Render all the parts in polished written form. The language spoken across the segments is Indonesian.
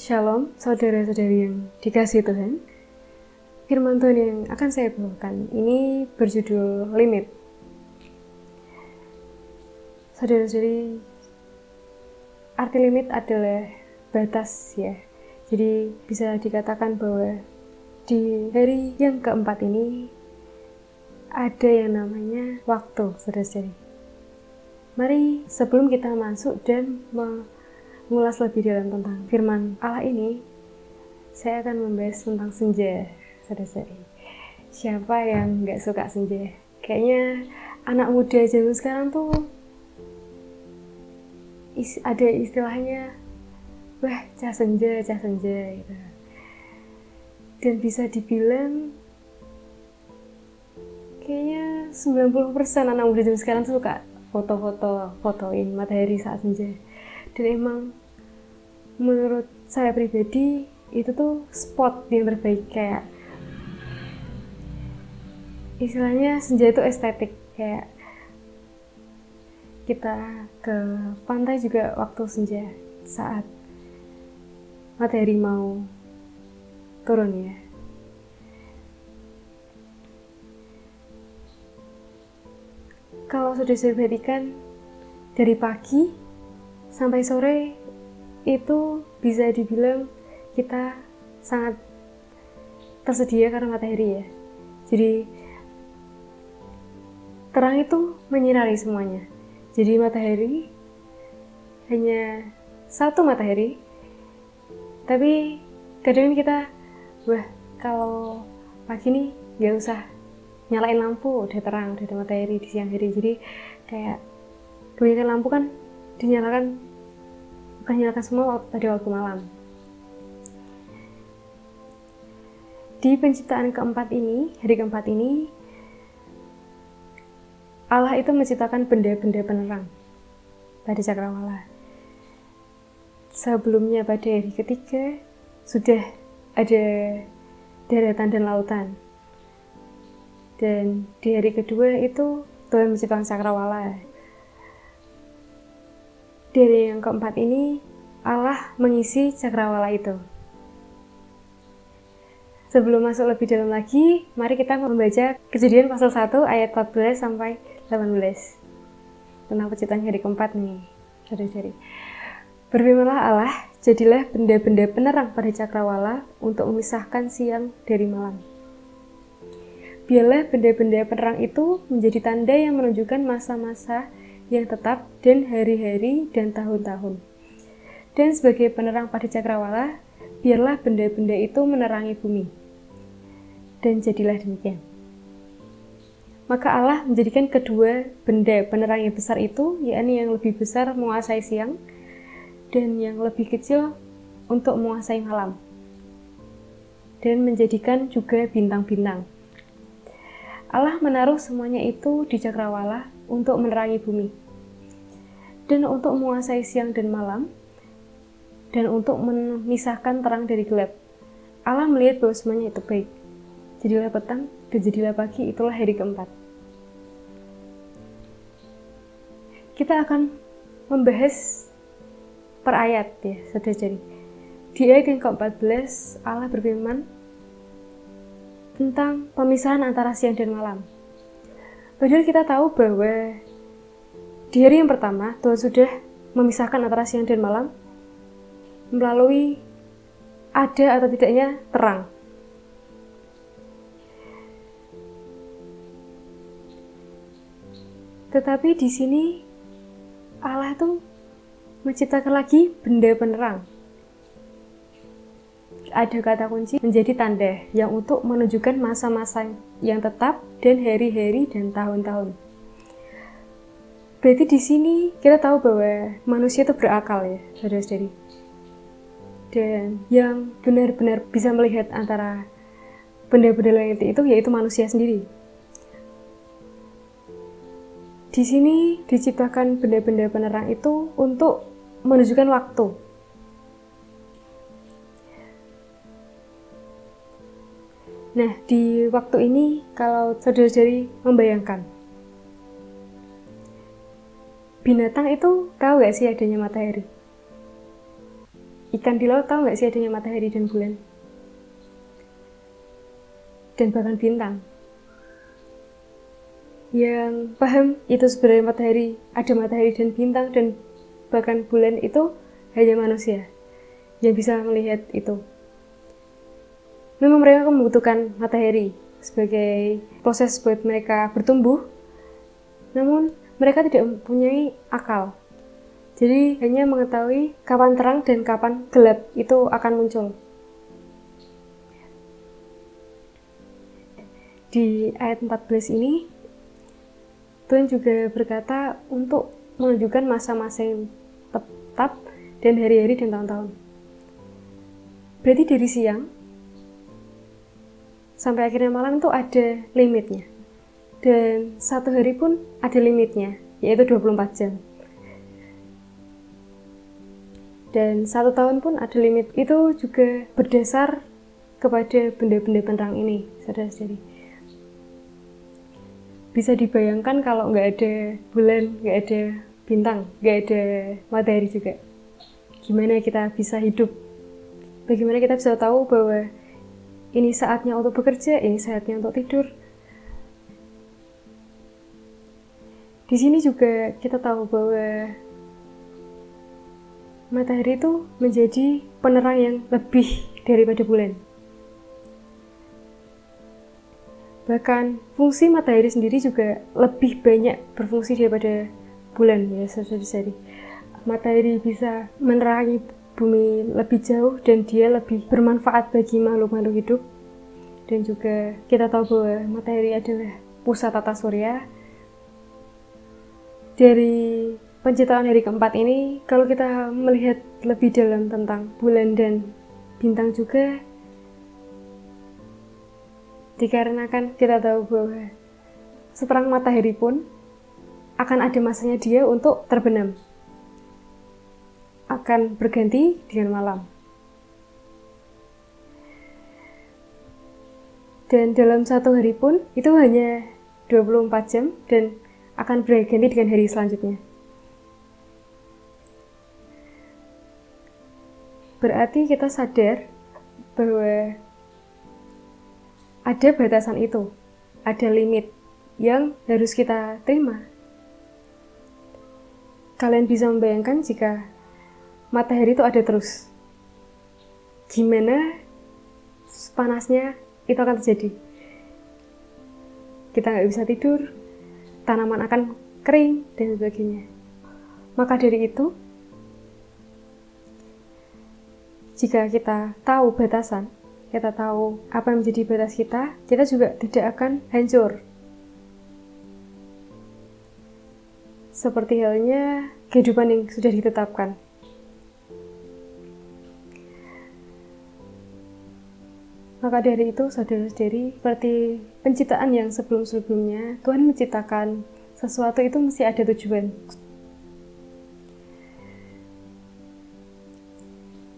Shalom, saudara-saudari yang dikasihi Tuhan. Firman Tuhan yang akan saya bawakan ini berjudul limit. Saudara-saudari, arti limit adalah batas ya. Jadi bisa dikatakan bahwa di hari yang keempat ini ada yang namanya waktu, saudara-saudari. Mari sebelum kita masuk dan mengulas lebih dalam tentang firman Allah ini, saya akan membahas tentang senja, saudara-saudari. Siapa yang nggak suka senja? Kayaknya anak muda zaman sekarang tuh ada istilahnya, wah cah senja gitu. Dan bisa dibilang kayaknya 90% anak muda zaman sekarang tuh suka fotoin matahari saat senja. Dan emang menurut saya pribadi itu tuh spot yang terbaik, kayak istilahnya senja itu estetik, kayak kita ke pantai juga waktu senja saat matahari mau turun ya. Kalau sudah saya perhatikan dari pagi sampai sore itu bisa dibilang kita sangat tersedia karena matahari ya. Jadi terang itu menyinari semuanya. Jadi matahari hanya satu matahari, tapi kadang kita kalau pagi nih gak usah nyalain lampu, udah terang, udah ada matahari di siang hari. Jadi kayak kebanyakan lampu kan bukan nyalakan semua pada waktu malam. Di penciptaan keempat ini, hari keempat ini, Allah itu menciptakan benda-benda penerang pada cakrawala. Sebelumnya pada hari ketiga sudah ada daratan dan lautan. Dan di hari kedua itu Tuhan menciptakan cakrawala. Di hari yang keempat ini Allah mengisi cakrawala itu. Sebelum masuk lebih dalam lagi, mari kita membaca Kejadian pasal 1 ayat 14 sampai 18 tentang penciptaan hari keempat nih, saudara-saudari. Berfirmanlah Allah, jadilah benda-benda penerang pada cakrawala untuk memisahkan siang dari malam. Biarlah benda-benda penerang itu menjadi tanda yang menunjukkan masa-masa yang tetap dan hari-hari dan tahun-tahun. Dan sebagai penerang pada cakrawala, biarlah benda-benda itu menerangi bumi. Dan jadilah demikian. Maka Allah menjadikan kedua benda penerang yang besar itu, yakni yang lebih besar menguasai siang dan yang lebih kecil untuk menguasai malam. Dan menjadikan juga bintang-bintang. Allah menaruh semuanya itu di cakrawala untuk menerangi bumi, dan untuk menguasai siang dan malam, dan untuk memisahkan terang dari gelap. Allah melihat bahwa semuanya itu baik. Jadilah petang dan jadilah pagi, itulah hari keempat. Kita akan membahas per ayat ya, saudara-saudari. Di ayat yang ke-14 Allah berfirman tentang pemisahan antara siang dan malam. Padahal kita tahu bahwa di hari yang pertama Tuhan sudah memisahkan antara siang dan malam melalui ada atau tidaknya terang. Tetapi di sini Allah itu menciptakan lagi benda penerang. Ada kata kunci menjadi tanda yang untuk menunjukkan masa-masa yang tetap dan hari-hari dan tahun-tahun. Berarti di sini kita tahu bahwa manusia itu berakal ya, saudara-saudari. Dan yang benar-benar bisa melihat antara benda-benda langit itu yaitu manusia sendiri. Di sini diciptakan benda-benda penerang itu untuk menunjukkan waktu. Nah, di waktu ini kalau saudara-saudari membayangkan, binatang itu tahu gak sih adanya matahari? ikan di laut tahu nggak sih adanya matahari dan bulan? Dan bahkan bintang. Yang paham itu sebenarnya ada matahari dan bintang dan bahkan bulan itu hanya manusia yang bisa melihat itu. Memang mereka membutuhkan matahari sebagai proses buat mereka bertumbuh, namun mereka tidak mempunyai akal. Jadi hanya mengetahui kapan terang dan kapan gelap itu akan muncul. Di ayat 14 ini, Tuhan juga berkata untuk menunjukkan masa-masa yang tetap dan hari-hari dan tahun-tahun. Berarti dari siang sampai akhirnya malam itu ada limitnya. Dan satu hari pun ada limitnya, yaitu 24 jam. Dan satu tahun pun ada limit. Itu juga berdasar kepada benda-benda penerang ini, saudara-saudari. Bisa dibayangkan kalau nggak ada bulan, nggak ada bintang, nggak ada matahari juga. Gimana kita bisa hidup? Bagaimana kita bisa tahu bahwa ini saatnya untuk bekerja, ini saatnya untuk tidur. Di sini juga kita tahu bahwa matahari itu menjadi penerang yang lebih daripada bulan. Bahkan fungsi matahari sendiri juga lebih banyak berfungsi daripada bulan, ya saudara-saudari. Matahari bisa menerangi bumi lebih jauh dan dia lebih bermanfaat bagi makhluk-makhluk hidup. Dan juga kita tahu bahwa matahari adalah pusat tata surya. Dari penciptaan hari keempat ini, kalau kita melihat lebih dalam tentang bulan dan bintang juga, dikarenakan kita tahu bahwa seterang matahari pun akan ada masanya dia untuk terbenam. Akan berganti dengan malam. Dan dalam satu hari pun itu hanya 24 jam dan akan berganti dengan hari selanjutnya. Berarti kita sadar bahwa ada batasan itu, ada limit yang harus kita terima. Kalian bisa membayangkan jika matahari itu ada terus, gimana panasnya itu akan terjadi. Kita nggak bisa tidur, tanaman akan kering, dan sebagainya. Maka dari itu, jika kita tahu batasan, kita tahu apa yang menjadi batas kita juga tidak akan hancur. Seperti halnya kehidupan yang sudah ditetapkan. Maka dari itu, saudara-saudari, seperti penciptaan yang sebelum-sebelumnya, Tuhan menciptakan sesuatu itu mesti ada tujuan.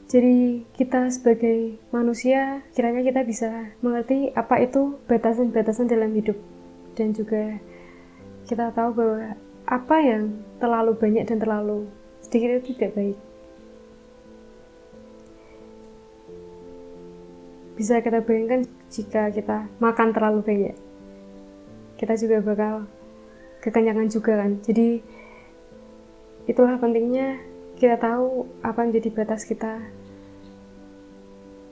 Jadi kita sebagai manusia, kiranya kita bisa mengerti apa itu batasan-batasan dalam hidup. Dan juga kita tahu bahwa apa yang terlalu banyak dan terlalu sedikit itu tidak baik. Bisa kita bayangkan jika kita makan terlalu banyak, kita juga bakal kekenyangan juga kan. Jadi itulah pentingnya kita tahu apa yang menjadi batas kita.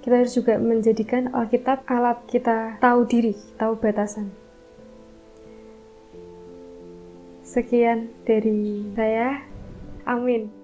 Kita harus juga menjadikan Alkitab alat kita tahu diri, tahu batasan. Sekian dari saya. Amin.